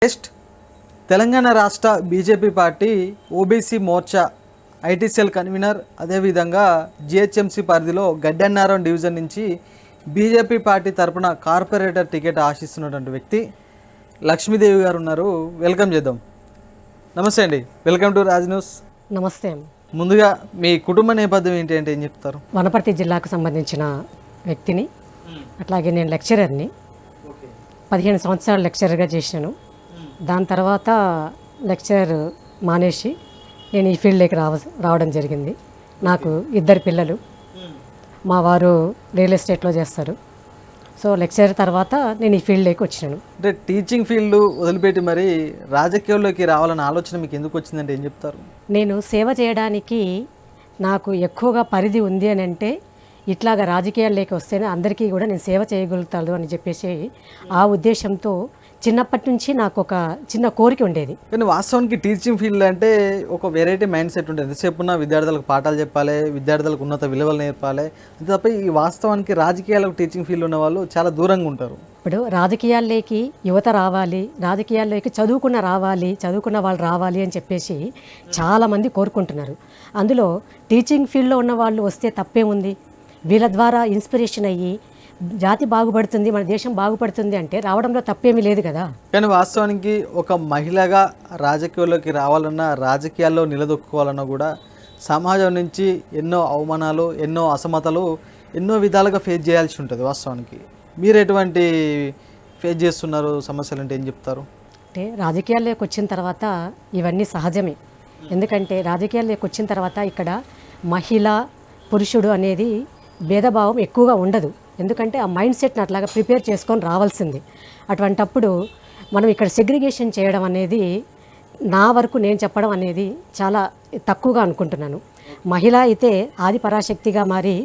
Next Telangana రాష్ట్ర BJP party OBC Morcha IT cell convener, అదేవిధంగా GHMC పరిధిలో గడ్డన్నారం డివిజన్ నుంచి బీజేపీ పార్టీ తరపున కార్పొరేటర్ టికెట్ ఆశిస్తున్నటువంటి వ్యక్తి లక్ష్మీదేవి గారు ఉన్నారు. వెల్కమ్ చేద్దాం. నమస్తే అండి, వెల్కమ్ టు రాజ్ న్యూస్. నమస్తే. ముందుగా మీ కుటుంబ నేపథ్యం ఏంటి అంటే ఏం చెప్తారు? వనపర్తి జిల్లాకు సంబంధించిన వ్యక్తిని, అట్లాగే నేను లెక్చరర్ని. 15 సంవత్సరాలు లెక్చరర్గా చేశాను. దాని తర్వాత లెక్చర్ మానేసి నేను ఈ ఫీల్డ్లోకి రావడం జరిగింది. నాకు 2 పిల్లలు. మా వారు రియల్ ఎస్టేట్లో చేస్తారు. సో లెక్చర్ తర్వాత నేను ఈ ఫీల్డ్లోకి వచ్చినాను. అంటే టీచింగ్ ఫీల్డ్ వదిలిపెట్టి మరి రాజకీయాల్లోకి రావాలన్న ఆలోచన మీకు ఎందుకు వచ్చిందంటే ఏం చెప్తారు? నేను సేవ చేయడానికి నాకు ఎక్కువగా పరిధి ఉంది అని అంటే ఇట్లాగా రాజకీయాల్లోకి వస్తేనే అందరికీ కూడా నేను సేవ చేయగలుగుతాను అని చెప్పేసి ఆ ఉద్దేశంతో చిన్నప్పటి నుంచి నాకు ఒక చిన్న కోరిక ఉండేది. కానీ వాస్తవానికి టీచింగ్ ఫీల్డ్ అంటే ఒక వెరైటీ మైండ్ సెట్ ఉంటుంది. ఎంతసేపు ఉన్న విద్యార్థులకు పాఠాలు చెప్పాలి, విద్యార్థులకు ఉన్నత విలువలు నేర్పాలి. అంతే తప్ప ఈ వాస్తవానికి రాజకీయాలకు టీచింగ్ ఫీల్డ్ ఉన్న వాళ్ళు చాలా దూరంగా ఉంటారు. ఇప్పుడు రాజకీయాల్లోకి యువత రావాలి, రాజకీయాల్లోకి చదువుకున్న వాళ్ళు రావాలి అని చెప్పేసి చాలామంది కోరుకుంటున్నారు. అందులో టీచింగ్ ఫీల్డ్లో ఉన్న వాళ్ళు వస్తే తప్పేముంది? వీళ్ళ ద్వారా ఇన్స్పిరేషన్ అయ్యి జాతి బాగుపడుతుంది, మన దేశం బాగుపడుతుంది అంటే రావడంలో తప్పేమీ లేదు కదా. కానీ వాస్తవానికి ఒక మహిళగా రాజకీయాల్లోకి రావాలన్నా, రాజకీయాల్లో నిలదొక్కుకోవాలన్నా కూడా సమాజం నుంచి ఎన్నో అవమానాలు, ఎన్నో అసమతలు, ఎన్నో విధాలుగా ఫేస్ చేయాల్సి ఉంటుంది. వాస్తవానికి మీరు ఎటువంటి ఫేస్ చేస్తున్నారు సమస్యలు అంటే ఏం చెప్తారు? అంటే రాజకీయాల్లోకి వచ్చిన తర్వాత ఇవన్నీ సహజమే. ఎందుకంటే రాజకీయాల్లోకి వచ్చిన తర్వాత ఇక్కడ మహిళ పురుషుడు అనేది భేదభావం ఎక్కువగా ఉండదు. ఎందుకంటే ఆ మైండ్ సెట్ని అట్లాగా ప్రిపేర్ చేసుకొని రావాల్సింది. అటువంటప్పుడు మనం ఇక్కడ సెగ్రిగేషన్ చేయడం అనేది నా వరకు నేను చెప్పడం అనేది చాలా తక్కువగా అనుకుంటున్నాను. మహిళ అయితే ఆది పరాశక్తిగా మారి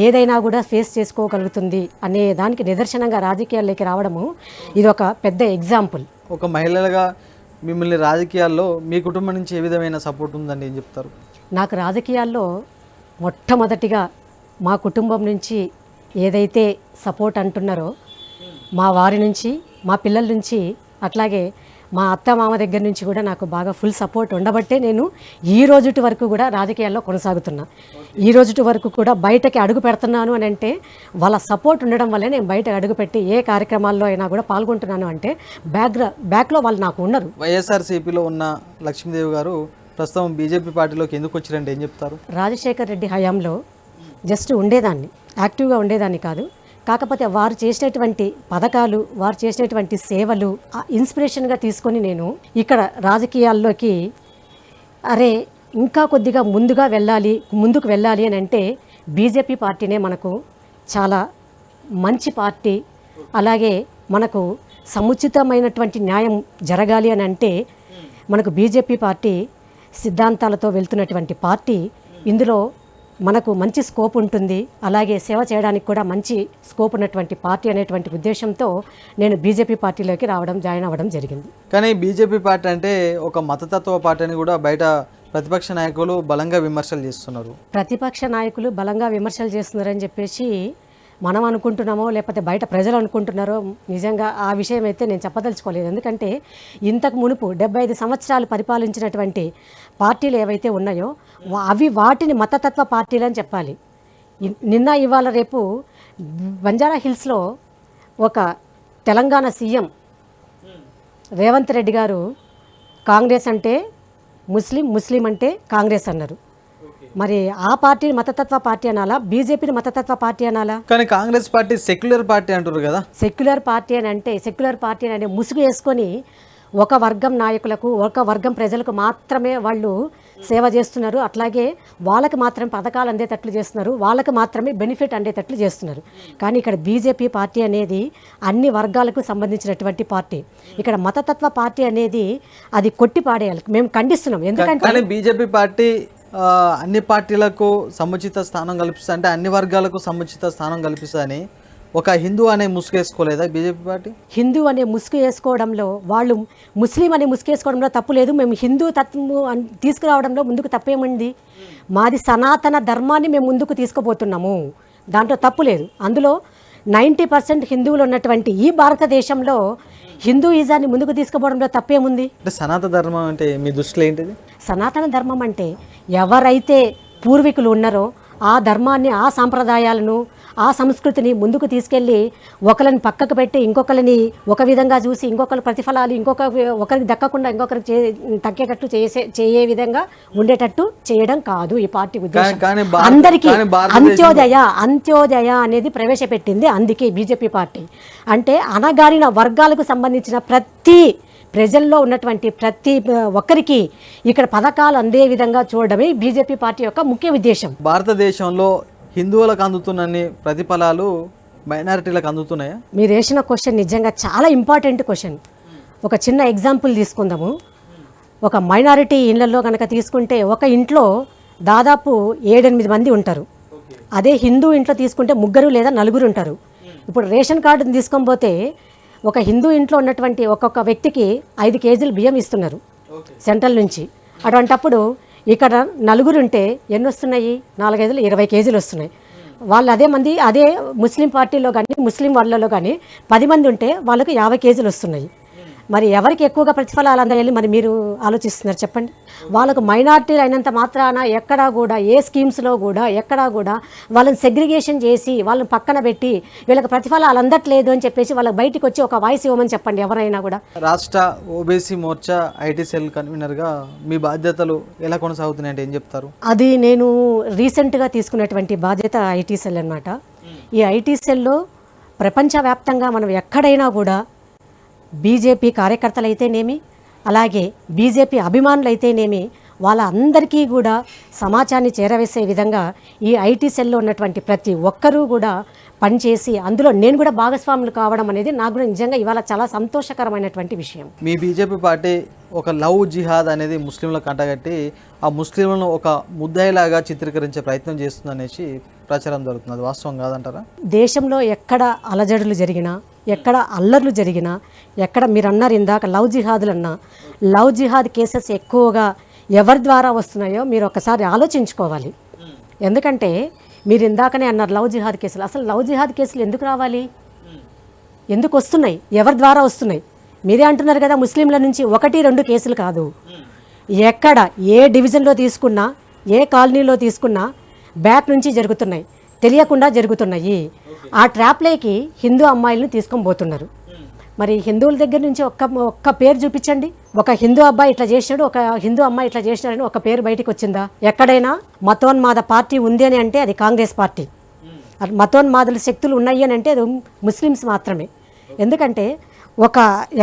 ఏదైనా కూడా ఫేస్ చేసుకోగలుగుతుంది అనే దానికి నిదర్శనంగా రాజకీయాల్లోకి రావడము ఇది ఒక పెద్ద ఎగ్జాంపుల్. ఒక మహిళగా మిమ్మల్ని రాజకీయాల్లో మీ కుటుంబం నుంచి ఏ విధమైన సపోర్ట్ ఉందండి ఏం చెప్తారు? నాకు రాజకీయాల్లో మొట్టమొదటిగా మా కుటుంబం నుంచి ఏదైతే సపోర్ట్ అంటున్నారో మా వారి నుంచి, మా పిల్లల నుంచి, అట్లాగే మా అత్త మామ దగ్గర నుంచి కూడా నాకు బాగా ఫుల్ సపోర్ట్ ఉండబట్టే నేను ఈ రోజుటి వరకు కూడా రాజకీయాల్లో కొనసాగుతున్నా. ఈ రోజుటి వరకు కూడా బయటకి అడుగు పెడుతున్నాను అని అంటే వాళ్ళ సపోర్ట్ ఉండడం వల్లే నేను బయట అడుగుపెట్టి ఏ కార్యక్రమాల్లో అయినా కూడా పాల్గొంటున్నాను. అంటే బ్యాక్లో వాళ్ళు నాకు ఉన్నారు. వైఎస్ఆర్సీపీలో ఉన్న లక్ష్మీదేవి గారు ప్రస్తుతం బీజేపీ పార్టీలోకి ఎందుకు వచ్చారంటే ఏం చెప్తారు? రాజశేఖర్ రెడ్డి హయాంలో జస్ట్ ఉండేదాన్ని, యాక్టివ్గా ఉండేదాన్ని కాదు. కాకపోతే వారు చేసినటువంటి పథకాలు, వారు చేసినటువంటి సేవలు ఇన్స్పిరేషన్గా తీసుకొని నేను ఇక్కడ రాజకీయాల్లోకి ఇంకా కొద్దిగా ముందుకు వెళ్ళాలి అని అంటే బీజేపీ పార్టీనే మనకు చాలా మంచి పార్టీ. అలాగే మనకు సముచితమైనటువంటి న్యాయం జరగాలి అని అంటే మనకు బీజేపీ పార్టీ సిద్ధాంతాలతో వెళ్తున్నటువంటి పార్టీ. ఇందులో మనకు మంచి స్కోప్ ఉంటుంది, అలాగే సేవ చేయడానికి కూడా మంచి స్కోప్ ఉన్నటువంటి పార్టీ అనేటువంటి ఉద్దేశంతో నేను బీజేపీ పార్టీలోకి జాయిన్ అవ్వడం జరిగింది. కానీ బీజేపీ పార్టీ అంటే ఒక మతతత్వ పార్టీ అని కూడా బయట ప్రతిపక్ష నాయకులు బలంగా విమర్శలు చేస్తున్నారు. ప్రతిపక్ష నాయకులు బలంగా విమర్శలు చేస్తున్నారని చెప్పేసి మనం అనుకుంటున్నామో లేకపోతే బయట ప్రజలు అనుకుంటున్నారో నిజంగా ఆ విషయం అయితే నేను చెప్పదలుచుకోలేదు. ఎందుకంటే ఇంతకు మునుపు 75 సంవత్సరాలు పరిపాలించినటువంటి పార్టీలు ఏవైతే ఉన్నాయో వాటిని మతతత్వ పార్టీలు అని చెప్పాలి. నిన్న ఇవాళ రేపు బంజారా హిల్స్లో ఒక తెలంగాణ సీఎం రేవంత్ రెడ్డి గారు కాంగ్రెస్ అంటే ముస్లిం అంటే కాంగ్రెస్ అన్నారు. మరి ఆ పార్టీని మతతత్వ పార్టీ అనాలా, బీజేపీని మతతత్వ పార్టీ అనాలా? కానీ కాంగ్రెస్ పార్టీ సెక్యులర్ పార్టీ అంటారు కదా. సెక్యులర్ పార్టీ అని అంటే ముసుగు వేసుకొని ఒక వర్గం నాయకులకు, ఒక వర్గం ప్రజలకు మాత్రమే వాళ్ళు సేవ చేస్తున్నారు. అట్లాగే వాళ్ళకి మాత్రమే పథకాలు అందేటట్లు చేస్తున్నారు, వాళ్ళకి మాత్రమే బెనిఫిట్ అందేటట్లు చేస్తున్నారు. కానీ ఇక్కడ బీజేపీ పార్టీ అనేది అన్ని వర్గాలకు సంబంధించినటువంటి పార్టీ. ఇక్కడ మతతత్వ పార్టీ అనేది అది కొట్టి పాడేయాలి, మేము ఖండిస్తున్నాం. ఎందుకంటే బీజేపీ పార్టీ అన్ని పార్టీలకు సముచిత స్థానం కల్పిస్తా, అంటే అన్ని వర్గాలకు సముచిత స్థానం కల్పిస్తా అని ఒక హిందూ అనే ముసుగు వేసుకోలేదా బీజేపీ పార్టీ? హిందూ అనే ముసుగు వేసుకోవడంలో, వాళ్ళు ముస్లిం అనే ముసుగు వేసుకోవడంలో తప్పు లేదు. మేము హిందూ తత్వం తీసుకురావడంలో ముందుకు తప్పేముంది? మాది సనాతన ధర్మాన్ని మేము ముందుకు తీసుకుపోతున్నాము, దాంట్లో తప్పు లేదు. అందులో 90% హిందువులు ఉన్నటువంటి ఈ భారతదేశంలో హిందూయిజాన్ని ముందుకు తీసుకుపోవడంలో తప్పేముంది? అంటే సనాతన ధర్మం అంటే మీ దృష్టిలో ఏంటిది? సనాతన ధర్మం అంటే ఎవరైతే పూర్వీకులు ఉన్నారో ఆ ధర్మాన్ని, ఆ సాంప్రదాయాలను, ఆ సంస్కృతిని ముందుకు తీసుకెళ్ళి ఒకరిని పక్కకు పెట్టి ఇంకొకరిని ఒక విధంగా చూసి ఇంకొకరి ప్రతిఫలాలు ఒకరికి దక్కకుండా ఇంకొకరికి తగ్గేటట్టు చేయే విధంగా ఉండేటట్టు చేయడం కాదు ఈ పార్టీ ఉద్దేశం. అందరికీ అంత్యోదయ అనేది ప్రవేశపెట్టింది అందుకే బీజేపీ పార్టీ. అంటే అణగారిన వర్గాలకు సంబంధించిన ప్రజల్లో ఉన్నటువంటి ప్రతి ఒక్కరికి ఇక్కడ పథకాలు అందే విధంగా చూడడమే బీజేపీ పార్టీ యొక్క ముఖ్య ఉద్దేశం. భారతదేశంలో హిందువులకు అందుతున్నన్ని ప్రతిఫలాలు మైనారిటీలకు అందుతున్నాయా? మీరు వేసిన క్వశ్చన్ నిజంగా చాలా ఇంపార్టెంట్ క్వశ్చన్. ఒక చిన్న ఎగ్జాంపుల్ తీసుకుందాము. ఒక మైనారిటీ ఇళ్లలో కనుక తీసుకుంటే ఒక ఇంట్లో దాదాపు 7-8 మంది ఉంటారు. అదే హిందూ ఇంట్లో తీసుకుంటే 3 లేదా 4 ఉంటారు. ఇప్పుడు రేషన్ కార్డుని తీసుకొని పోతే ఒక హిందూ ఇంట్లో ఉన్నటువంటి ఒక్కొక్క వ్యక్తికి 5 కేజీలు బియ్యం ఇస్తున్నారు సెంట్రల్ నుంచి. అటువంటప్పుడు ఇక్కడ 4 ఉంటే ఎన్ని వస్తున్నాయి? 4-5 20 కేజీలు వస్తున్నాయి. వాళ్ళు అదే ముస్లిం పార్టీలో కానీ ముస్లిం వాళ్ళలో కానీ 10 మంది ఉంటే వాళ్ళకు 50 కేజీలు వస్తున్నాయి. మరి ఎవరికి ఎక్కువగా ప్రతిఫలాలు అందాలి? మరి మీరు ఆలోచిస్తున్నారు చెప్పండి. వాళ్ళకు మైనార్టీలు అయినంత మాత్రాన ఎక్కడా కూడా ఏ స్కీమ్స్లో కూడా ఎక్కడా కూడా వాళ్ళని సెగ్రిగేషన్ చేసి వాళ్ళని పక్కన పెట్టి వీళ్ళకి ప్రతిఫలాలు అందట్లేదు అని చెప్పేసి వాళ్ళకి బయటికి వచ్చి ఒక వాయిస్ ఇవ్వమని చెప్పండి ఎవరైనా కూడా. రాష్ట్ర ఓబీసీ మోర్చా ఐటీ సెల్ కన్వీనర్గా మీ బాధ్యతలు ఎలా కొనసాగుతున్నాయంటే ఏం చెప్తారు? అది నేను రీసెంట్గా తీసుకున్నటువంటి బాధ్యత ఐటీ సెల్ అన్నమాట. ఈ ఐటీ సెల్లో ప్రపంచవ్యాప్తంగా మనం ఎక్కడైనా కూడా బీజేపీ కార్యకర్తలు అయితేనేమి, అలాగే బీజేపీ అభిమానులు అయితేనేమి, వాళ్ళందరికీ కూడా సమాచారాన్ని చేరవేసే విధంగా ఈ ఐటీ సెల్లో ఉన్నటువంటి ప్రతి ఒక్కరూ కూడా పనిచేసి అందులో నేను కూడా భాగస్వాములు కావడం అనేది నాకు కూడా నిజంగా ఇవాళ చాలా సంతోషకరమైనటువంటి విషయం. మీ బీజేపీ పార్టీ ఒక లవ్ జిహాద్ అనేది ముస్లింలకు అంటగట్టి ఆ ముస్లింలను ఒక ముద్దాయిలాగా చిత్రీకరించే ప్రయత్నం చేస్తుందనేసి ప్రచారం జరుగుతుంది. వాస్తవం కాదంటారా? దేశంలో ఎక్కడ అలజడులు జరిగినా, ఎక్కడ అల్లర్లు జరిగినా, ఎక్కడ మీరు అన్నారు ఇందాక లవ్ జిహాదులు అన్నా, లవ్ జిహాద్ కేసెస్ ఎక్కువగా ఎవరి ద్వారా వస్తున్నాయో మీరు ఒకసారి ఆలోచించుకోవాలి. ఎందుకంటే మీరు ఇందాకనే అన్నారు లవ్ జిహాద్ కేసులు. అసలు లవ్ జిహాద్ కేసులు ఎందుకు రావాలి? ఎందుకు వస్తున్నాయి? ఎవరి ద్వారా వస్తున్నాయి? మీరే అంటున్నారు కదా ముస్లింల నుంచి 1-2 కేసులు కాదు. ఎక్కడ ఏ డివిజన్లో తీసుకున్నా, ఏ కాలనీలో తీసుకున్నా బ్యాక్ నుంచి జరుగుతున్నాయి, తెలియకుండా జరుగుతున్నాయి. ఆ ట్రాప్లోకి హిందూ అమ్మాయిలను తీసుకొని పోతున్నారు. మరి హిందువుల దగ్గర నుంచి ఒక్క పేరు చూపించండి. ఒక హిందూ అబ్బాయి ఇట్లా చేసినాడు, ఒక హిందూ అమ్మాయి ఇట్లా చేసినాడని ఒక పేరు బయటకు వచ్చిందా? ఎక్కడైనా మతోన్మాద పార్టీ ఉంది అని అంటే అది కాంగ్రెస్ పార్టీ. మతోన్మాదుల శక్తులు ఉన్నాయి అని అంటే అది ముస్లిమ్స్ మాత్రమే. ఎందుకంటే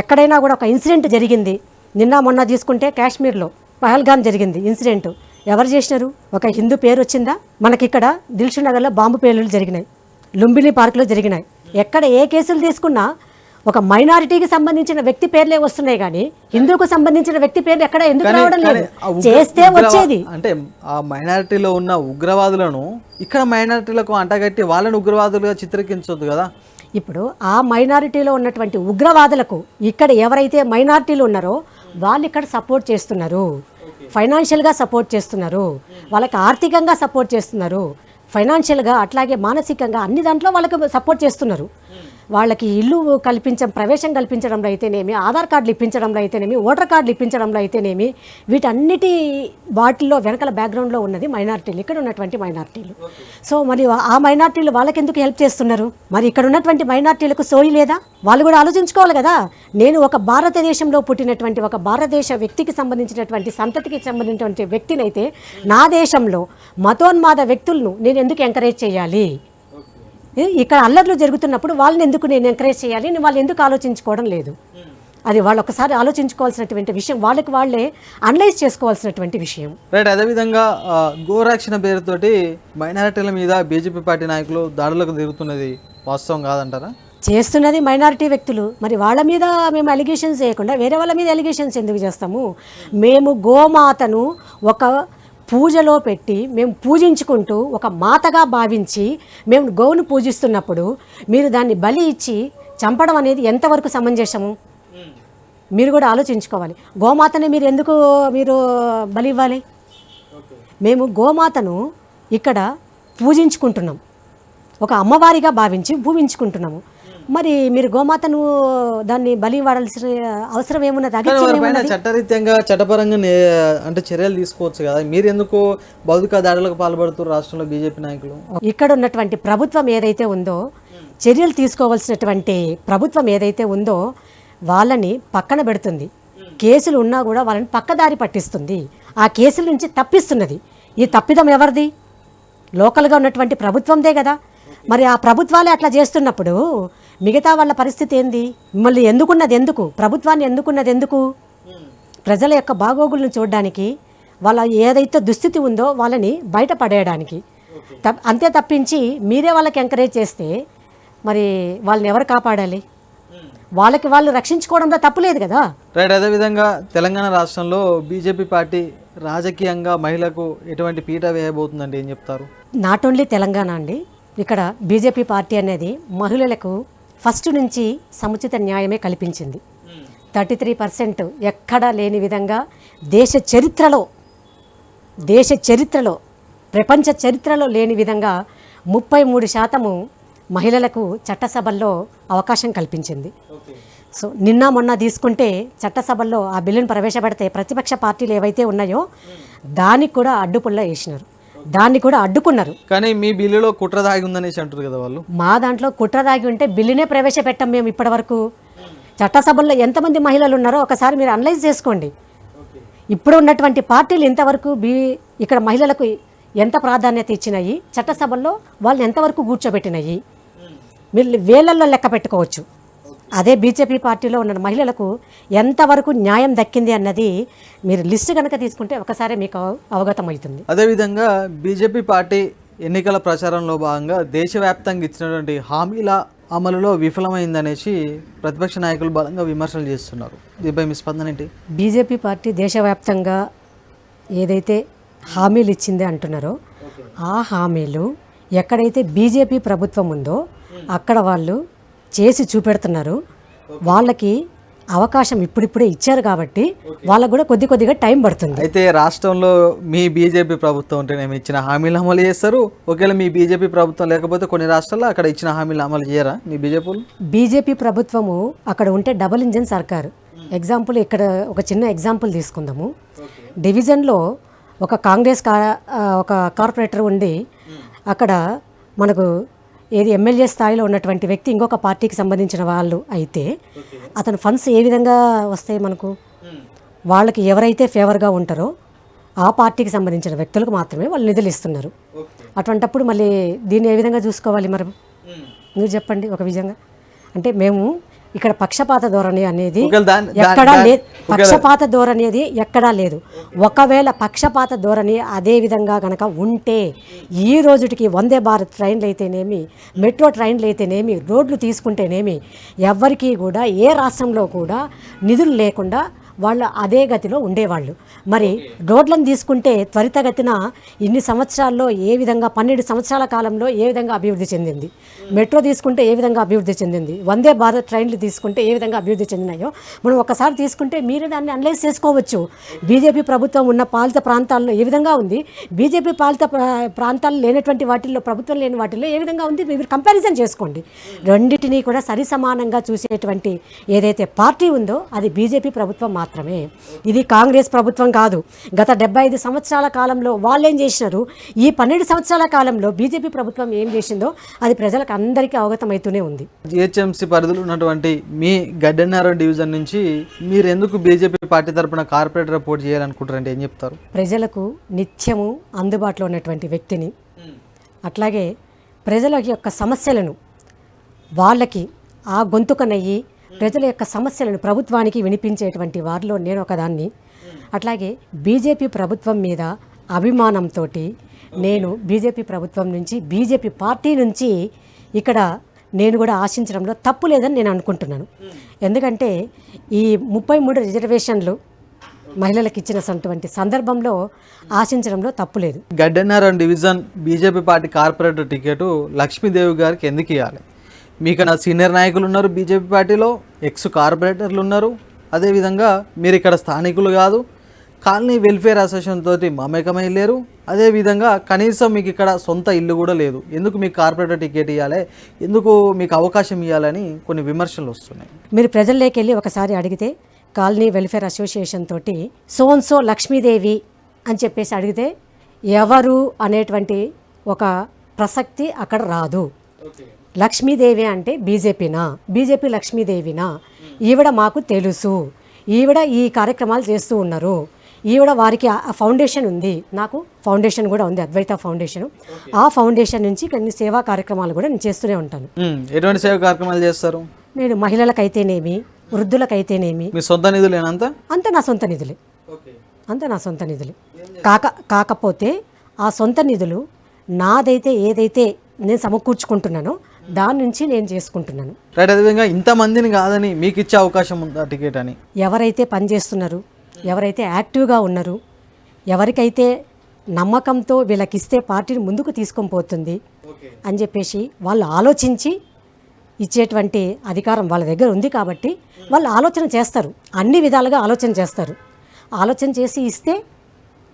ఎక్కడైనా కూడా ఒక ఇన్సిడెంట్ జరిగింది. నిన్న మొన్న తీసుకుంటే కాశ్మీర్లో పహల్గామ్ జరిగింది ఇన్సిడెంట్. ఎవరు చేసినారు? ఒక హిందూ పేరు వచ్చిందా? మనకిక్కడ దిల్షుక్ నగర్లో బాంబు పేలుళ్ళు జరిగినాయి, లుంబిని పార్క్లో జరిగినాయి. ఎక్కడ ఏ కేసులు తీసుకున్నా ఒక మైనారిటీకి సంబంధించిన వ్యక్తి పేర్లే వస్తున్నాయి కానీ హిందూకు సంబంధించిన వ్యక్తి పేర్లు ఎక్కడ ఎందుకు రావడం లేదు? చేస్తే వచ్చేది. అంటే ఆ మైనారిటీలో ఉన్న ఉగ్రవాదులను ఇక్కడ మైనారిటీలకు అంటగట్టి వాళ్ళని ఉగ్రవాదులుగా చిత్రీకరించొద్దు కదా. ఇప్పుడు ఆ మైనారిటీలో ఉన్నటువంటి ఉగ్రవాదులకు ఇక్కడ ఎవరైతే మైనారిటీలు ఉన్నారో వాళ్ళు ఇక్కడ సపోర్ట్ చేస్తున్నారు, ఫైనాన్షియల్గా సపోర్ట్ చేస్తున్నారు, వాళ్ళకి ఆర్థికంగా సపోర్ట్ చేస్తున్నారు, ఫైనాన్షియల్గా అట్లాగే మానసికంగా అన్ని దాంట్లో వాళ్ళకి సపోర్ట్ చేస్తున్నారు. వాళ్ళకి ఇల్లు ప్రవేశం కల్పించడంలో అయితేనేమి, ఆధార్ కార్డులు ఇప్పించడంలో అయితేనేమి, ఓటర్ కార్డులు ఇప్పించడంలో అయితేనేమి, వీటన్నిటి వాటిల్లో వెనకాల బ్యాక్గ్రౌండ్లో ఉన్నది మైనారిటీలు, ఇక్కడ ఉన్నటువంటి మైనారిటీలు. సో మరి ఆ మైనారిటీలు వాళ్ళకి ఎందుకు హెల్ప్ చేస్తున్నారు? మరి ఇక్కడ ఉన్నటువంటి మైనారిటీలకు సోయి లేదా? వాళ్ళు కూడా ఆలోచించుకోవాలి కదా. నేను ఒక భారతదేశంలో పుట్టినటువంటి ఒక భారతదేశ వ్యక్తికి సంబంధించినటువంటి సంతతికి సంబంధించినటువంటి వ్యక్తినైతే నా దేశంలో మతోన్మాద వ్యక్తులను నేను ఎందుకు ఎంకరేజ్ చేయాలి? ఇక్కడ అల్లర్లు జరుగుతున్నప్పుడు వాళ్ళని ఎందుకు నేను ఎంకరేజ్ చేయాలి? వాళ్ళు ఎందుకు ఆలోచించుకోవడం లేదు? అది వాళ్ళు ఒకసారి ఆలోచించుకోవాల్సినటువంటి విషయం, వాళ్ళకి వాళ్ళే అనలైజ్ చేసుకోవాల్సినటువంటి విషయం. రైట్. అదేవిధంగా గోరక్షణ పేరుతోటి మైనారిటీల మీద బీజేపీ పార్టీ నాయకులు దాడులకు దిగుతున్నది వాస్తవం కాదంటారా? చేస్తున్నది మైనారిటీ వ్యక్తులు. మరి వాళ్ళ మీద మేము అలిగేషన్స్ చేయకుండా వేరే వాళ్ళ మీద అలిగేషన్స్ ఎందుకు చేస్తాము? మేము గోమాతను ఒక పూజలో పెట్టి మేము పూజించుకుంటూ ఒక మాతగా భావించి మేము గోవును పూజిస్తున్నప్పుడు మీరు దాన్ని బలి ఇచ్చి చంపడం అనేది ఎంతవరకు సమంజసము? మీరు కూడా ఆలోచించుకోవాలి. గోమాతని మీరు బలి ఇవ్వాలి? మేము గోమాతను ఇక్కడ పూజించుకుంటున్నాం, ఒక అమ్మవారిగా భావించి పూజించుకుంటున్నాము. మరి మీరు గోమాతను దాన్ని బలి వాడాల్సిన అవసరం ఏమున్నది? కానీ వారిపైన చట్టరీత్యంగా చట్టపరంగా అంటే చర్యలు తీసుకోవచ్చు కదా, మీరు ఎందుకు భౌతిక దాడులకు పాల్పడుతున్నారు రాష్ట్రంలో బీజేపీ నాయకులు? ఇక్కడ ఉన్నటువంటి ప్రభుత్వం ఏదైతే ఉందో, చర్యలు తీసుకోవాల్సినటువంటి ప్రభుత్వం ఏదైతే ఉందో వాళ్ళని పక్కన పెడుతుంది. కేసులు ఉన్నా కూడా వాళ్ళని పక్కదారి పట్టిస్తుంది, ఆ కేసుల నుంచి తప్పిస్తున్నది. ఈ తప్పిదం ఎవరిది? లోకల్గా ఉన్నటువంటి ప్రభుత్వందే కదా. మరి ఆ ప్రభుత్వాలే అట్లా చేస్తున్నప్పుడు మిగతా వాళ్ళ పరిస్థితి ఏంది? మిమ్మల్ని ఎందుకున్నది ఎందుకు? ప్రభుత్వాన్ని ఎందుకున్నది ఎందుకు? ప్రజల యొక్క బాగోగులను చూడడానికి, వాళ్ళ ఏదైతే దుస్థితి ఉందో వాళ్ళని బయటపడేయడానికి. అంతే తప్పించి మీరే వాళ్ళకి ఎంకరేజ్ చేస్తే మరి వాళ్ళని ఎవరు కాపాడాలి? వాళ్ళకి వాళ్ళు రక్షించుకోవడంలో తప్పులేదు కదా. రైట్. అదేవిధంగా తెలంగాణ రాష్ట్రంలో బీజేపీ పార్టీ రాజకీయంగా మహిళలకు ఎటువంటి పీట వేయబోతుందంటే ఏం చెప్తారు? నాట్ ఓన్లీ తెలంగాణ అండి, ఇక్కడ బీజేపీ పార్టీ అనేది మహిళలకు ఫస్ట్ నుంచి సముచిత న్యాయమే కల్పించింది. 33% ఎక్కడా లేని విధంగా దేశ చరిత్రలో ప్రపంచ చరిత్రలో లేని విధంగా 33% మహిళలకు చట్టసభల్లో అవకాశం కల్పించింది. సో నిన్న మొన్న తీసుకుంటే చట్టసభల్లో ఆ బిల్లును ప్రవేశపెడితే ప్రతిపక్ష పార్టీలు ఏవైతే ఉన్నాయో దానికి కూడా అడ్డుపుల్ల వేసినారు, దాన్ని కూడా అడ్డుకున్నారు. కానీ మీ బిల్లులో కుట్ర దాగి ఉందనేసి అంటారు కదా వాళ్ళు. మా దాంట్లో కుట్ర దాగి ఉంటే బిల్లునే ప్రవేశపెట్టాం మేము ఇప్పటి వరకు. చట్టసభల్లో ఎంతమంది మహిళలు ఉన్నారో ఒకసారి మీరు అనలైజ్ చేసుకోండి. ఇప్పుడు ఉన్నటువంటి పార్టీలు ఇంతవరకు ఇక్కడ మహిళలకు ఎంత ప్రాధాన్యత ఇచ్చినాయి, చట్టసభల్లో వాళ్ళని ఎంతవరకు కూర్చోబెట్టినాయి మీరు వేలల్లో లెక్క పెట్టుకోవచ్చు. అదే బీజేపీ పార్టీలో ఉన్న మహిళలకు ఎంతవరకు న్యాయం దక్కింది అన్నది మీరు లిస్టు కనుక తీసుకుంటే ఒకసారి మీకు అవగతం అవుతుంది. అదేవిధంగా బీజేపీ పార్టీ ఎన్నికల ప్రచారంలో భాగంగా దేశవ్యాప్తంగా ఇచ్చినటువంటి హామీల అమలులో విఫలమైందనేసి ప్రతిపక్ష నాయకులు బలంగా విమర్శలు చేస్తున్నారు. దీనిపై మీ స్పందన ఏంటి? బీజేపీ పార్టీ దేశవ్యాప్తంగా ఏదైతే హామీలు ఇచ్చింది అంటున్నారో ఆ హామీలు ఎక్కడైతే బీజేపీ ప్రభుత్వం ఉందో అక్కడ వాళ్ళు చేసి చూపెడుతున్నారు. వాళ్ళకి అవకాశం ఇప్పుడిప్పుడే ఇచ్చారు కాబట్టి వాళ్ళకు కూడా కొద్దిగా టైం పడుతుంది. అయితే రాష్ట్రంలో మీ బీజేపీ ప్రభుత్వం ఉంటేనేమి ఇచ్చిన హామీలు అమలు చేస్తారు, ఒకవేళ మీ బీజేపీ ప్రభుత్వం లేకపోతే కొన్ని రాష్ట్రాల్లో అక్కడ ఇచ్చిన హామీలు అమలు చేయరా మీ బీజేపీలు? బీజేపీ ప్రభుత్వము అక్కడ ఉంటే డబుల్ ఇంజిన్ సర్కారు. ఎగ్జాంపుల్ ఇక్కడ ఒక చిన్న ఎగ్జాంపుల్ తీసుకుందాము. డివిజన్లో ఒక కాంగ్రెస్ ఒక కార్పొరేటర్ ఉండి అక్కడ మనకు ఏది ఎమ్మెల్యే స్థాయిలో ఉన్నటువంటి వ్యక్తి ఇంకొక పార్టీకి సంబంధించిన వాళ్ళు అయితే అతను ఫండ్స్ ఏ విధంగా వస్తాయి మనకు? వాళ్ళకి ఎవరైతే ఫేవర్గా ఉంటారో ఆ పార్టీకి సంబంధించిన వ్యక్తులకు మాత్రమే వాళ్ళు నిధులు ఇస్తున్నారు. అటువంటప్పుడు మళ్ళీ దీన్ని ఏ విధంగా చూసుకోవాలి? మరి మీరు చెప్పండి ఒక విధంగా. అంటే మేము ఇక్కడ పక్షపాత ధోరణి అనేది ఎక్కడా లేదు, పక్షపాత ధోరణి అనేది ఎక్కడా లేదు. ఒకవేళ పక్షపాత ధోరణి అదే విధంగా కనుక ఉంటే ఈ రోజుటికి వందే భారత్ ట్రైన్లు అయితేనేమి, మెట్రో ట్రైన్లు అయితేనేమి, రోడ్లు తీసుకుంటేనేమి ఎవ్వరికీ కూడా ఏ రాష్ట్రంలో కూడా నిధులు లేకుండా వాళ్ళు అదే గతిలో ఉండేవాళ్ళు. మరి రోడ్లను తీసుకుంటే త్వరితగతిన ఇన్ని సంవత్సరాల్లో ఏ విధంగా 12 సంవత్సరాల కాలంలో ఏ విధంగా అభివృద్ధి చెందింది, మెట్రో తీసుకుంటే ఏ విధంగా అభివృద్ధి చెందింది, వందే భారత్ ట్రైన్లు తీసుకుంటే ఏ విధంగా అభివృద్ధి చెందినాయో మనం ఒకసారి తీసుకుంటే మీరే దాన్ని అనలైజ్ చేసుకోవచ్చు. బీజేపీ ప్రభుత్వం ఉన్న పాలిత ప్రాంతాల్లో ఏ విధంగా ఉంది, బీజేపీ పాలిత ప్రాంతాలు లేనటువంటి వాటిల్లో, ప్రభుత్వం లేని వాటిల్లో ఏ విధంగా ఉంది, మీరు కంపారిజన్ చేసుకోండి. రెండింటినీ కూడా సరి సమానంగా చూసేటువంటి ఏదైతే పార్టీ ఉందో అది బీజేపీ ప్రభుత్వం మాత్రమే. ఇది కాంగ్రెస్ ప్రభుత్వం కాదు. గత 75 సంవత్సరాల కాలంలో వాళ్ళు ఏం చేసినారు, ఈ 12 సంవత్సరాల కాలంలో బీజేపీ ప్రభుత్వం ఏం చేసిందో అది ప్రజలకు అందరికీ అవగతమవుతూనే ఉంది. జిహెచ్ఎంసీ పరిధిలో ఉన్నటువంటి మీ గడ్డెన్నారం డివిజన్ నుంచి మీరు ఎందుకు బీజేపీ పార్టీ తరఫున కార్పొరేటర్ పోటీ చేయాలనుకుంటారంటే ఏం చెప్తారు? ప్రజలకు నిత్యము అందుబాటులో ఉన్నటువంటి వ్యక్తిని, అట్లాగే ప్రజల యొక్క సమస్యలను వాళ్ళకి ఆ గొంతుకనయ్యి ప్రజల యొక్క సమస్యలను ప్రభుత్వానికి వినిపించేటువంటి వారిలో నేను ఒకదాన్ని. అట్లాగే బీజేపీ ప్రభుత్వం మీద అభిమానంతో నేను బీజేపీ ప్రభుత్వం నుంచి, బీజేపీ పార్టీ నుంచి ఇక్కడ నేను కూడా ఆశించడంలో తప్పు లేదని నేను అనుకుంటున్నాను. ఎందుకంటే ఈ 33 రిజర్వేషన్లు మహిళలకు ఇచ్చినటువంటి సందర్భంలో ఆశించడంలో తప్పు లేదు. Gaddiannaram division BJP party corporator ticket Lakshmidevi గారికి ఎందుకు ఇవ్వాలి? మీకన్నా సీనియర్ నాయకులు ఉన్నారు బీజేపీ పార్టీలో, ఎక్స్ కార్పొరేటర్లు ఉన్నారు, అదేవిధంగా మీరు ఇక్కడ స్థానికులు కాదు, కాలనీ వెల్ఫేర్ అసోసియేషన్ తోటి మమేకమై లేరు. అదేవిధంగా కనీసం మీకు ఇక్కడ సొంత ఇల్లు కూడా లేదు. ఎందుకు మీకు కార్పొరేటర్ టికెట్ ఇవ్వాలి, ఎందుకు మీకు అవకాశం ఇవ్వాలని కొన్ని విమర్శలు వస్తున్నాయి. మీరు ప్రజల్లోకి వెళ్ళి ఒకసారి అడిగితే కాలనీ వెల్ఫేర్ అసోసియేషన్ తోటి సోన్సో లక్ష్మీదేవి అని చెప్పేసి అడిగితే ఎవరు అనేటువంటి ఒక ప్రసక్తి అక్కడ రాదు. లక్ష్మీదేవి అంటే బీజేపీనా, బీజేపీ లక్ష్మీదేవినా, ఈవిడ మాకు తెలుసు, ఈవిడ ఈ కార్యక్రమాలు చేస్తూ ఉన్నారు, ఈవిడ వారికి ఆ ఫౌండేషన్ ఉంది, నాకు ఫౌండేషన్ కూడా ఉంది, అద్వైత ఫౌండేషన్. ఆ ఫౌండేషన్ నుంచి కొన్ని సేవా కార్యక్రమాలు కూడా నేను చేస్తూనే ఉంటాను. ఎటువంటి సేవా కార్యక్రమాలు చేస్తారు? నేను మహిళలకైతేనేమి, వృద్ధులకైతేనేమి. మీ సొంత నిధులేనా? అంతా నా సొంత నిధులే, అంతా నా సొంత నిధులే. కాకపోతే ఆ సొంత నిధులు నాదైతే ఏదైతే నేను సమకూర్చుకుంటున్నానో దాని నుంచి నేను చేసుకుంటున్నాను. రైట్. అదేవిధంగా ఇంతమందిని కాదని మీకు ఇచ్చే అవకాశం ఉందా టికెట్ అని? ఎవరైతే పనిచేస్తున్నారు, ఎవరైతే యాక్టివ్గా ఉన్నారు, ఎవరికైతే నమ్మకంతో వీళ్ళకిస్తే పార్టీని ముందుకు తీసుకొని పోతుంది అని చెప్పేసి వాళ్ళు ఆలోచించి ఇచ్చేటువంటి అధికారం వాళ్ళ దగ్గర ఉంది కాబట్టి వాళ్ళు ఆలోచన చేస్తారు, అన్ని విధాలుగా ఆలోచన చేస్తారు. ఆలోచన చేసి ఇస్తే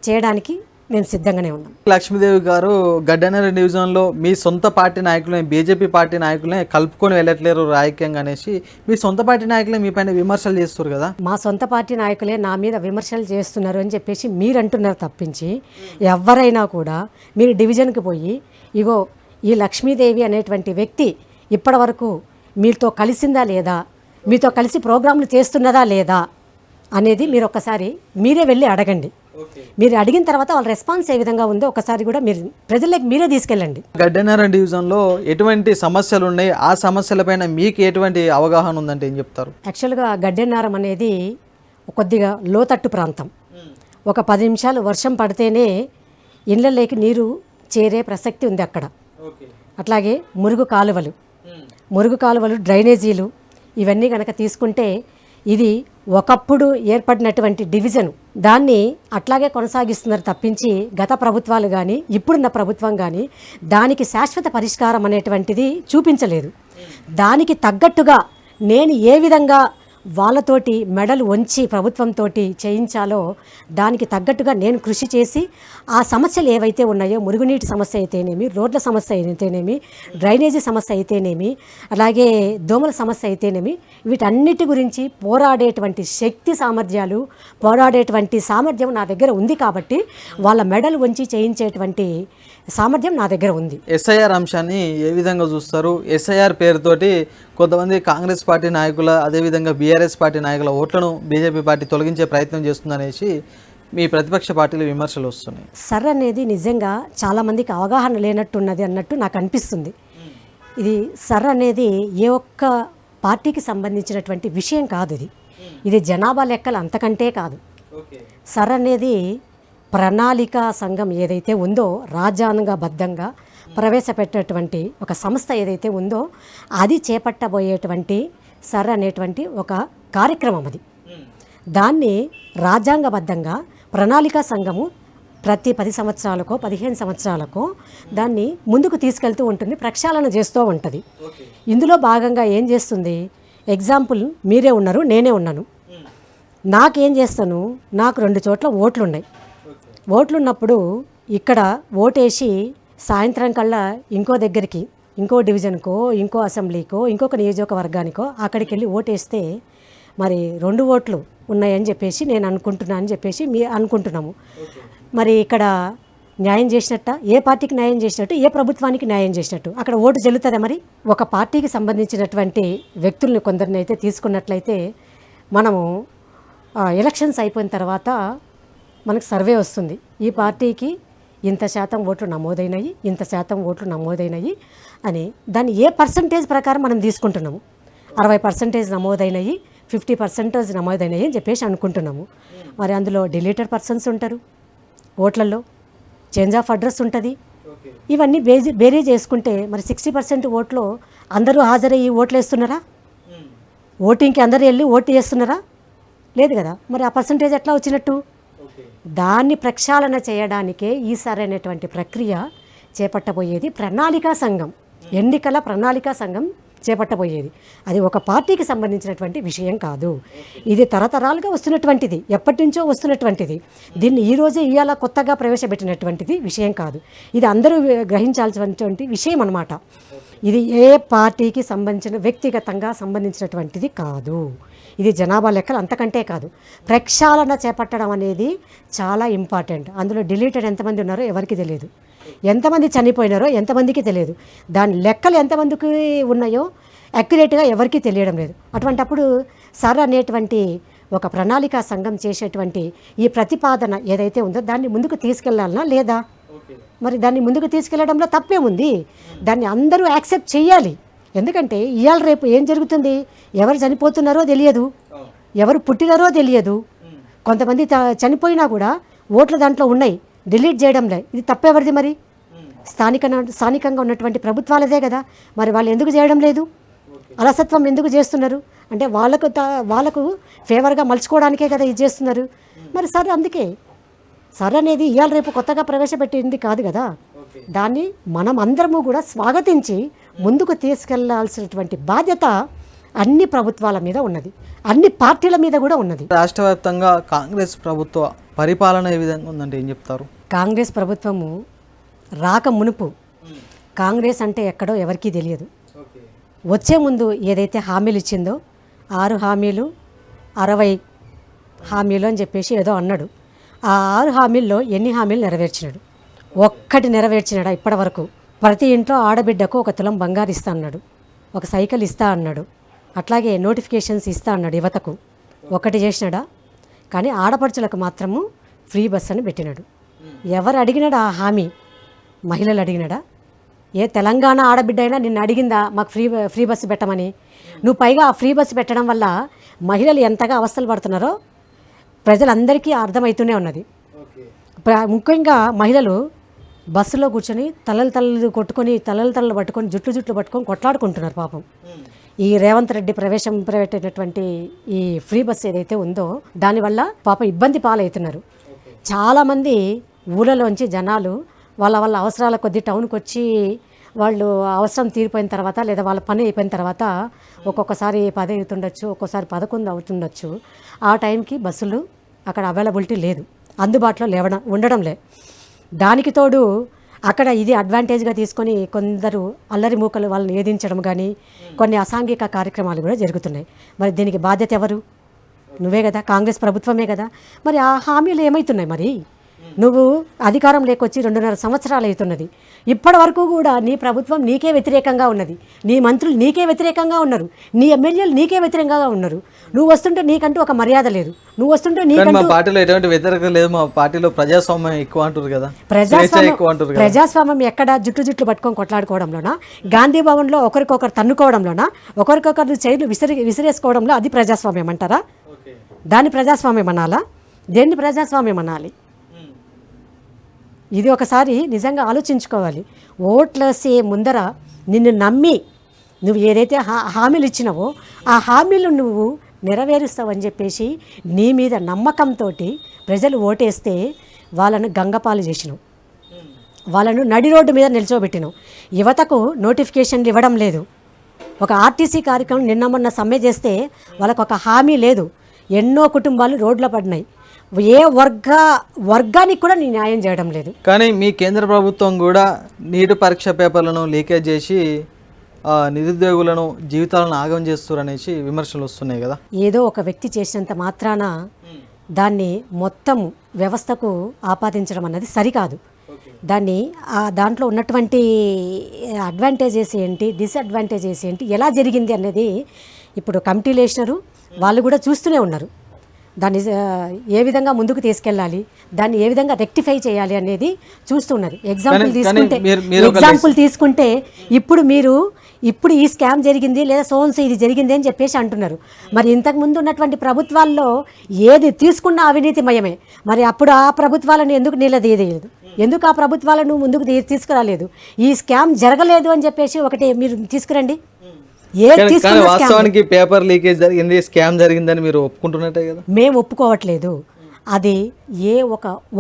చేయడానికి మేము సిద్ధంగానే ఉన్నాం. లక్ష్మీదేవి గారు గడ్డన్నర డివిజన్లో మీ సొంత పార్టీ నాయకులే, బీజేపీ పార్టీ నాయకులే కలుపుకొని వెళ్ళట్లేరు రాజకీయంగా అనేసి మీ సొంత పార్టీ నాయకులే మీ పైన విమర్శలు చేస్తారు కదా? మా సొంత పార్టీ నాయకులే నా మీద విమర్శలు చేస్తున్నారు అని చెప్పేసి మీరు అంటున్నారు తప్పించి ఎవరైనా కూడా మీరు డివిజన్కి పోయి ఇగో ఈ లక్ష్మీదేవి అనేటువంటి వ్యక్తి ఇప్పటి వరకు మీతో కలిసిందా లేదా, మీతో కలిసి ప్రోగ్రాంలు చేస్తున్నదా లేదా అనేది మీరు ఒక్కసారి మీరే వెళ్ళి అడగండి. మీరు అడిగిన తర్వాత వాళ్ళ రెస్పాన్స్ ఏ విధంగా ఉందో ఒకసారి కూడా మీరు ప్రజలకు మీరే తీసుకెళ్ళండి. గడ్డన్నర డివిజన్లో ఎటువంటి సమస్యలు ఉన్నాయి, ఆ సమస్యలపైన మీకు ఎటువంటి అవగాహన ఉందంటే ఏం చెప్తారు? యాక్చువల్గా గడ్డెన్నారం అనేది కొద్దిగా లోతట్టు ప్రాంతం. ఒక 10 నిమిషాలు వర్షం పడితేనే ఇళ్ళలోకి నీరు చేరే ప్రసక్తి ఉంది అక్కడ. అట్లాగే మురుగు కాలువలు, డ్రైనేజీలు ఇవన్నీ కనుక తీసుకుంటే ఇది ఒకప్పుడు ఏర్పడినటువంటి డివిజన్, దాన్ని అట్లాగే కొనసాగిస్తున్నారు తప్పించి గత ప్రభుత్వాలు కానీ ఇప్పుడున్న ప్రభుత్వం కానీ దానికి శాశ్వత పరిష్కారం అనేటువంటిది చూపించలేదు. దానికి తగ్గట్టుగా నేను ఏ విధంగా వాళ్ళతోటి మెడలు వంచి ప్రభుత్వంతో చేయించాలో దానికి తగ్గట్టుగా నేను కృషి చేసి ఆ సమస్యలు ఏవైతే ఉన్నాయో, మురుగునీటి సమస్య అయితేనేమి, రోడ్ల సమస్య అయితేనేమి, డ్రైనేజీ సమస్య అయితేనేమి, అలాగే దోమల సమస్య అయితేనేమి, వీటన్నిటి గురించి పోరాడేటువంటి శక్తి సామర్థ్యాలు, పోరాడేటువంటి సామర్థ్యం నా దగ్గర ఉంది కాబట్టి వాళ్ళ మెడలు వంచి చేయించేటువంటి సామర్థ్యం నా దగ్గర ఉంది. ఎస్ఐఆర్ అంశాన్ని ఏ విధంగా చూస్తారు? ఎస్ఐఆర్ పేరుతోటి కొంతమంది కాంగ్రెస్ పార్టీ నాయకుల, అదేవిధంగా బీఆర్ఎస్ పార్టీ నాయకుల ఓట్లను బీజేపీ పార్టీ తొలగించే ప్రయత్నం చేస్తుందనేసి మీ ప్రతిపక్ష పార్టీలు విమర్శలు వస్తున్నాయి. సర్ అనేది నిజంగా చాలామందికి అవగాహన లేనట్టున్నది అన్నట్టు నాకు అనిపిస్తుంది. ఇది సర్ అనేది ఏ ఒక్క పార్టీకి సంబంధించినటువంటి విషయం కాదు. ఇది జనాభా లెక్కలు అంతకంటే కాదు. సర్ అనేది ప్రణాళిక సంఘం ఏదైతే ఉందో, రాజ్యాంగబద్ధంగా ప్రవేశపెట్టేటువంటి ఒక సంస్థ ఏదైతే ఉందో అది చేపట్టబోయేటువంటి సర్ అనేటువంటి ఒక కార్యక్రమం. అది దాన్ని రాజ్యాంగబద్ధంగా ప్రణాళిక సంఘము ప్రతి 10 సంవత్సరాలకో 15 సంవత్సరాలకో దాన్ని ముందుకు తీసుకెళ్తూ ఉంటుంది, ప్రక్షాళన చేస్తూ ఉంటుంది. ఇందులో భాగంగా ఏం చేస్తుంది? ఎగ్జాంపుల్ మీరే ఉన్నారు, నేనే ఉన్నాను. నాకేం చేస్తాను, నాకు 2 చోట్ల ఓట్లున్నాయి. ఓట్లున్నప్పుడు ఇక్కడ ఓటేసి సాయంత్రం కల్లా ఇంకో దగ్గరికి, ఇంకో డివిజన్కో, ఇంకో అసెంబ్లీకో, ఇంకొక నియోజకవర్గానికో అక్కడికి వెళ్ళి ఓటేస్తే మరి 2 ఓట్లు ఉన్నాయని చెప్పేసి నేను అనుకుంటున్నాను అని చెప్పేసి అనుకుంటున్నాము. మరి ఇక్కడ న్యాయం చేసినట్ట? ఏ పార్టీకి న్యాయం చేసినట్టు, ఏ ప్రభుత్వానికి న్యాయం చేసినట్టు? అక్కడ ఓటు చెల్లుతుందా? మరి ఒక పార్టీకి సంబంధించినటువంటి వ్యక్తుల్ని కొందరిని అయితే తీసుకున్నట్లయితే మనము ఎలక్షన్స్ అయిపోయిన తర్వాత మనకు సర్వే వస్తుంది, ఈ పార్టీకి ఇంత శాతం ఓట్లు నమోదైనాయి, ఇంత శాతం ఓట్లు నమోదైనాయి అని. దాన్ని ఏ పర్సంటేజ్ ప్రకారం మనం తీసుకుంటున్నాము? 60% నమోదైనాయి, 50% నమోదైనాయి అని చెప్పేసి అనుకుంటున్నాము. మరి అందులో డిలీటెడ్ పర్సన్స్ ఉంటారు, ఓట్లలో చేంజ్ ఆఫ్ అడ్రస్ ఉంటుంది. ఇవన్నీ బేరీ చేసుకుంటే మరి 60% ఓట్లో అందరూ హాజరయ్యి ఓట్లు వేస్తున్నారా? ఓటింగ్కి అందరూ వెళ్ళి ఓటు చేస్తున్నారా? లేదు కదా. మరి ఆ పర్సంటేజ్ ఎట్లా వచ్చినట్టు? దాన్ని ప్రక్షాళన చేయడానికే ఈ సరైనటువంటి ప్రక్రియ చేపట్టబోయేది ప్రణాళికా సంఘం, ఎన్నికల ప్రణాళికా సంఘం చేపట్టబోయేది. అది ఒక పార్టీకి సంబంధించినటువంటి విషయం కాదు. ఇది తరతరాలుగా వస్తున్నటువంటిది, ఎప్పటి నుంచో వస్తున్నటువంటిది. దీన్ని ఈరోజే ఇవాళ కొత్తగా ప్రవేశపెట్టినటువంటిది విషయం కాదు. ఇది అందరూ గ్రహించాల్సినటువంటి విషయం అన్నమాట. ఇది ఏ పార్టీకి సంబంధించిన వ్యక్తిగతంగా సంబంధించినటువంటిది కాదు. ఇది జనాభా లెక్కలు అంతకంటే కాదు. ప్రక్షాళన చేపట్టడం అనేది చాలా ఇంపార్టెంట్. అందులో డిలీటెడ్ ఎంతమంది ఉన్నారో ఎవరికి తెలియదు, ఎంతమంది చనిపోయినారో ఎంతమందికి తెలియదు, దాని లెక్కలు ఎంతమందికి ఉన్నాయో అక్యురేట్గా ఎవరికీ తెలియడం లేదు. అటువంటప్పుడు సర్ అనేటువంటి ఒక ప్రణాళికా సంఘం చేసేటువంటి ఈ ప్రతిపాదన ఏదైతే ఉందో దాన్ని ముందుకు తీసుకెళ్లాలనా లేదా? మరి దాన్ని ముందుకు తీసుకెళ్లడంలో తప్పేముంది? దాన్ని అందరూ యాక్సెప్ట్ చేయాలి. ఎందుకంటే ఇవాళ రేపు ఏం జరుగుతుంది, ఎవరు చనిపోతున్నారో తెలియదు, ఎవరు పుట్టినారో తెలియదు. కొంతమంది చనిపోయినా కూడా ఓట్లు దాంట్లో ఉన్నాయి, డిలీట్ చేయడంలే. ఇది తప్పెవరిది? మరి స్థానికంగా ఉన్నటువంటి ప్రభుత్వాలదే కదా. మరి వాళ్ళు ఎందుకు చేయడం లేదు? అలసత్వం ఎందుకు చేస్తున్నారు? అంటే వాళ్ళకు ఫేవర్గా మలుచుకోవడానికే కదా ఇది చేస్తున్నారు. మరి సరే, అందుకే సర్ అనేది ఇవాళ రేపు కొత్తగా ప్రవేశపెట్టింది కాదు కదా. దాన్ని మనం అందరము కూడా స్వాగతించి ముందుకు తీసుకెళ్లాల్సినటువంటి బాధ్యత అన్ని ప్రభుత్వాల మీద ఉన్నది, అన్ని పార్టీల మీద కూడా ఉన్నది. రాష్ట్ర వ్యాప్తంగా కాంగ్రెస్ ప్రభుత్వ పరిపాలన ఏ విధంగా ఉందంటే ఏం చెప్తారు? కాంగ్రెస్ ప్రభుత్వము రాక మునుపు కాంగ్రెస్ అంటే ఎక్కడో ఎవరికీ తెలియదు. వచ్చే ముందు ఏదైతే హామీలు ఇచ్చిందో 6 హామీలు 60 హామీలు అని చెప్పేసి ఏదో అన్నాడు. ఆ 6 హామీల్లో ఎన్ని హామీలు నెరవేర్చినాడు? ఒక్కటి నెరవేర్చినాడా ఇప్పటి వరకు? ప్రతి ఇంట్లో ఆడబిడ్డకు 1 తులం బంగారు ఇస్తా అన్నాడు, ఒక సైకిల్ ఇస్తా అన్నాడు, అట్లాగే నోటిఫికేషన్స్ ఇస్తా అన్నాడు యువతకు. ఒకటి చేసినాడా? కానీ ఆడపడుచులకు మాత్రము ఫ్రీ బస్ అని పెట్టినాడు. ఎవరు అడిగినాడు ఆ హామీ? మహిళలు అడిగినాడా? ఏ తెలంగాణ ఆడబిడ్డ అయినా నిన్ను అడిగిందా మాకు ఫ్రీ బస్సు పెట్టమని? నువ్వు పైగా ఆ ఫ్రీ బస్సు పెట్టడం వల్ల మహిళలు ఎంతగా అవస్థలు పడుతున్నారో ప్రజలందరికీ అర్థమవుతూనే ఉన్నది. ముఖ్యంగా మహిళలు బస్సులో కూర్చొని తలలు పట్టుకొని జుట్లు పట్టుకొని కొట్లాడుకుంటున్నారు పాపం. ఈ రేవంత్ రెడ్డి ప్రవేశపెట్టినటువంటి ఈ ఫ్రీ బస్సు ఏదైతే ఉందో దానివల్ల పాపం ఇబ్బంది పాలవుతున్నారు. చాలామంది ఊళ్ళలోంచి జనాలు వాళ్ళ అవసరాల కొద్దీ టౌన్కి వచ్చి వాళ్ళు అవసరం తీరిపోయిన తర్వాత లేదా వాళ్ళ పని అయిపోయిన తర్వాత ఒక్కొక్కసారి 10 అవుతుండొచ్చు, ఒక్కోసారి 11 అవుతుండొచ్చు. ఆ టైంకి బస్సులు అక్కడ అవైలబిలిటీ లేదు, అందుబాటులో ఉండడం లే. దానికి తోడు అక్కడ ఇది అడ్వాంటేజ్గా తీసుకొని కొందరు అల్లరి మూకలు వాళ్ళని ఏదించడం కానీ కొన్ని అసాంఘిక కార్యక్రమాలు కూడా జరుగుతున్నాయి. మరి దీనికి బాధ్యత ఎవరు? నువ్వే కదా, కాంగ్రెస్ ప్రభుత్వమే కదా. మరి ఆ హామీలు ఏమవుతున్నాయి? మరి నువ్వు అధికారం లేకొచ్చి 2.5 సంవత్సరాలు అవుతున్నది. ఇప్పటి వరకు కూడా నీ ప్రభుత్వం నీకే వ్యతిరేకంగా ఉన్నది, నీ మంత్రులు నీకే వ్యతిరేకంగా ఉన్నారు, నీ ఎమ్మెల్యేలు నీకే వ్యతిరేకంగా ఉన్నారు. నువ్వు వస్తుంటే నీకంటూ ఒక మర్యాద లేదు, నువ్వు వస్తుంటే నీకంటూ. మా పార్టీలో ఎటువంటి వ్యతిరేకత లేదు, మా పార్టీలో ప్రజాస్వామ్యం ఎక్కువ అంటారు కదా. ప్రజాస్వామ్యం ఎక్కడ? జుట్లు పట్టుకొని కొట్లాడుకోవడంలోనా, గాంధీ భవన్లో ఒకరికొకరు తన్నుకోవడంలోనా, ఒకరికొకరు చైర్లు విసిరేసుకోవడంలో అది ప్రజాస్వామ్యం అంటారా? దాన్ని ప్రజాస్వామ్యం అనాలా? దేన్ని ప్రజాస్వామ్యం అనాలి? ఇది ఒకసారి నిజంగా ఆలోచించుకోవాలి. ఓట్లేసే ముందర నిన్ను నమ్మి నువ్వు ఏదైతే హామీలు ఇచ్చినావో ఆ హామీలు నువ్వు నెరవేరుస్తావని చెప్పేసి నీ మీద నమ్మకంతో ప్రజలు ఓటేస్తే వాళ్ళను గంగపాలు చేసినావు, వాళ్ళను నడి రోడ్డు మీద నిల్చోబెట్టినావు. యువతకు నోటిఫికేషన్లు ఇవ్వడం లేదు. ఒక ఆర్టీసీ కార్యక్రమం నిన్న మొన్న సమ్మె చేస్తే వాళ్ళకు ఒక హామీ లేదు. ఎన్నో కుటుంబాలు రోడ్ల పడినాయి. ఏ వర్గానికి కూడా నీ న్యాయం చేయడం లేదు. కానీ మీ కేంద్ర ప్రభుత్వం కూడా నీటి పరీక్ష పేపర్లను లీకేజ్ చేసి నిరుద్యోగులను జీవితాలను ఆగం చేస్తారు అనేసి విమర్శలు వస్తున్నాయి కదా. ఏదో ఒక వ్యక్తి చేసినంత మాత్రాన దాన్ని మొత్తం వ్యవస్థకు ఆపాదించడం అన్నది సరికాదు. దాంట్లో ఉన్నటువంటి అడ్వాంటేజెస్ ఏంటి, డిసడ్వాంటేజెస్ ఏంటి, ఎలా జరిగింది అనేది ఇప్పుడు కమిటీలు వేసినారు, వాళ్ళు కూడా చూస్తూనే ఉన్నారు. దాన్ని ఏ విధంగా ముందుకు తీసుకెళ్ళాలి, దాన్ని ఏ విధంగా రెక్టిఫై చేయాలి అనేది చూస్తున్నారు. ఎగ్జాంపుల్ తీసుకుంటే ఇప్పుడు ఈ స్కామ్ జరిగింది లేదా సోన్స్ ఇది జరిగింది అని చెప్పేసి అంటున్నారు. మరి ఇంతకుముందు ఉన్నటువంటి ప్రభుత్వాల్లో ఏది తీసుకున్నా అవినీతిమయమే. మరి అప్పుడు ఆ ప్రభుత్వాలను ఎందుకు నిలదీయలేదు? ఎందుకు ఆ ప్రభుత్వాలను ముందుకు తీసుకురాలేదు? ఈ స్కామ్ జరగలేదు అని చెప్పేసి ఒకటి మీరు తీసుకురండి. వాస్తవానికి పేపర్ లీకేజ్ జరిగింది, స్కామ్ జరిగిందని మీరు ఒప్పుకుంటున్నట్టే కదా. మేము ఒప్పుకోవట్లేదు. అది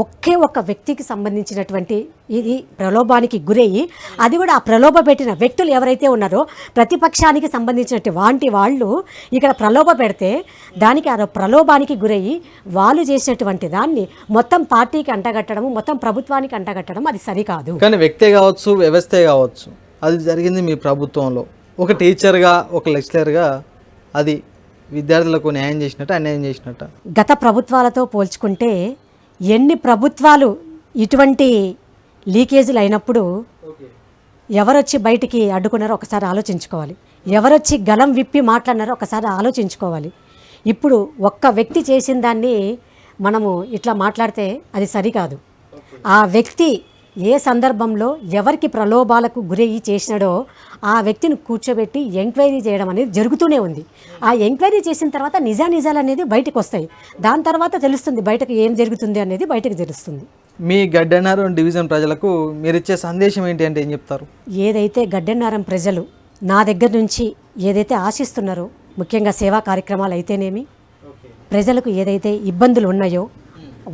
ఒకే ఒక వ్యక్తికి సంబంధించినటువంటి ఇది ప్రలోభానికి గురయ్యి, అది కూడా ఆ ప్రలోభ పెట్టిన వ్యక్తులు ఎవరైతే ఉన్నారో ప్రతిపక్షానికి సంబంధించినటువంటి వాళ్ళు ఇక్కడ ప్రలోభ పెడితే దానికి ఆ ప్రలోభానికి గురయ్యి వాళ్ళు చేసినటువంటి దాన్ని మొత్తం పార్టీకి అంటగట్టడం, మొత్తం ప్రభుత్వానికి అంటగట్టడం అది సరికాదు. కానీ వ్యక్తే కావచ్చు, వ్యవస్థే కావచ్చు, అది జరిగింది మీ ప్రభుత్వంలో. ఒక టీచర్గా, ఒక లెక్చరర్గా అది విద్యార్థులకు న్యాయం చేసినట్ట, అన్యాయం చేసినట్ట? గత ప్రభుత్వాలతో పోల్చుకుంటే ఎన్ని ప్రభుత్వాలు ఇటువంటి లీకేజీలు అయినప్పుడు ఎవరొచ్చి బయటికి అడ్డుకున్నారో ఒకసారి ఆలోచించుకోవాలి, ఎవరొచ్చి గలం విప్పి మాట్లాడినారో ఒకసారి ఆలోచించుకోవాలి. ఇప్పుడు ఒక్క వ్యక్తి చేసిన దాన్ని మనము ఇట్లా మాట్లాడితే అది సరికాదు. ఆ వ్యక్తి ఏ సందర్భంలో ఎవరికి ప్రలోభాలకు గురయ్యి చేసినాడో ఆ వ్యక్తిని కూర్చోబెట్టి ఎంక్వైరీ చేయడం అనేది జరుగుతూనే ఉంది. ఆ ఎంక్వైరీ చేసిన తర్వాత నిజాలు అనేది బయటకు వస్తాయి. దాని తర్వాత తెలుస్తుంది బయటకు ఏం జరుగుతుంది అనేది బయటకు తెలుస్తుంది. మీ గడ్డన్నారం డివిజన్ ప్రజలకు మీరు ఇచ్చే సందేశం ఏంటి అంటే ఏం చెప్తారు? ఏదైతే గడ్డన్నారం ప్రజలు నా దగ్గర నుంచి ఏదైతే ఆశిస్తున్నారో, ముఖ్యంగా సేవా కార్యక్రమాలు అయితేనేమి, ప్రజలకు ఏదైతే ఇబ్బందులు ఉన్నాయో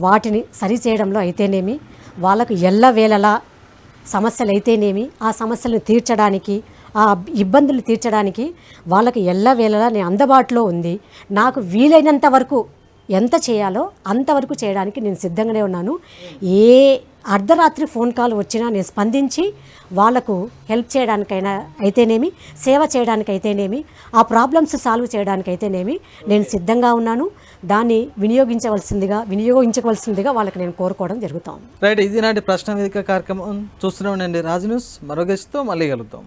వాటిని సరిచేయడంలో అయితేనేమి, వాళ్ళకు ఎల్లవేళలా సమస్యలు అయితేనేమి ఆ సమస్యలను తీర్చడానికి, ఆ ఇబ్బందులు తీర్చడానికి వాళ్ళకి ఎల్లవేళలా నేను అందుబాటులో ఉంది. నాకు వీలైనంత వరకు ఎంత చేయాలో అంతవరకు చేయడానికి నేను సిద్ధంగానే ఉన్నాను. ఏ అర్ధరాత్రి ఫోన్ కాల్ వచ్చినా నేను స్పందించి వాళ్లకు హెల్ప్ చేయడానికైనా అయితేనేమి, సేవ చేయడానికైతేనేమి, ఆ ప్రాబ్లమ్స్ సాల్వ్ చేయడానికైతేనేమి నేను సిద్ధంగా ఉన్నాను. దాన్ని వినియోగించవలసిందిగా వాళ్ళకి నేను కోరుకోవడం జరుగుతాను. రైట్, ఇది నాటి ప్రశ్న వేదిక కార్యక్రమం చూస్తూనే ఉండండి రాజు న్యూస్. మరో గెస్ట్తో మళ్ళీ కలుద్దాం.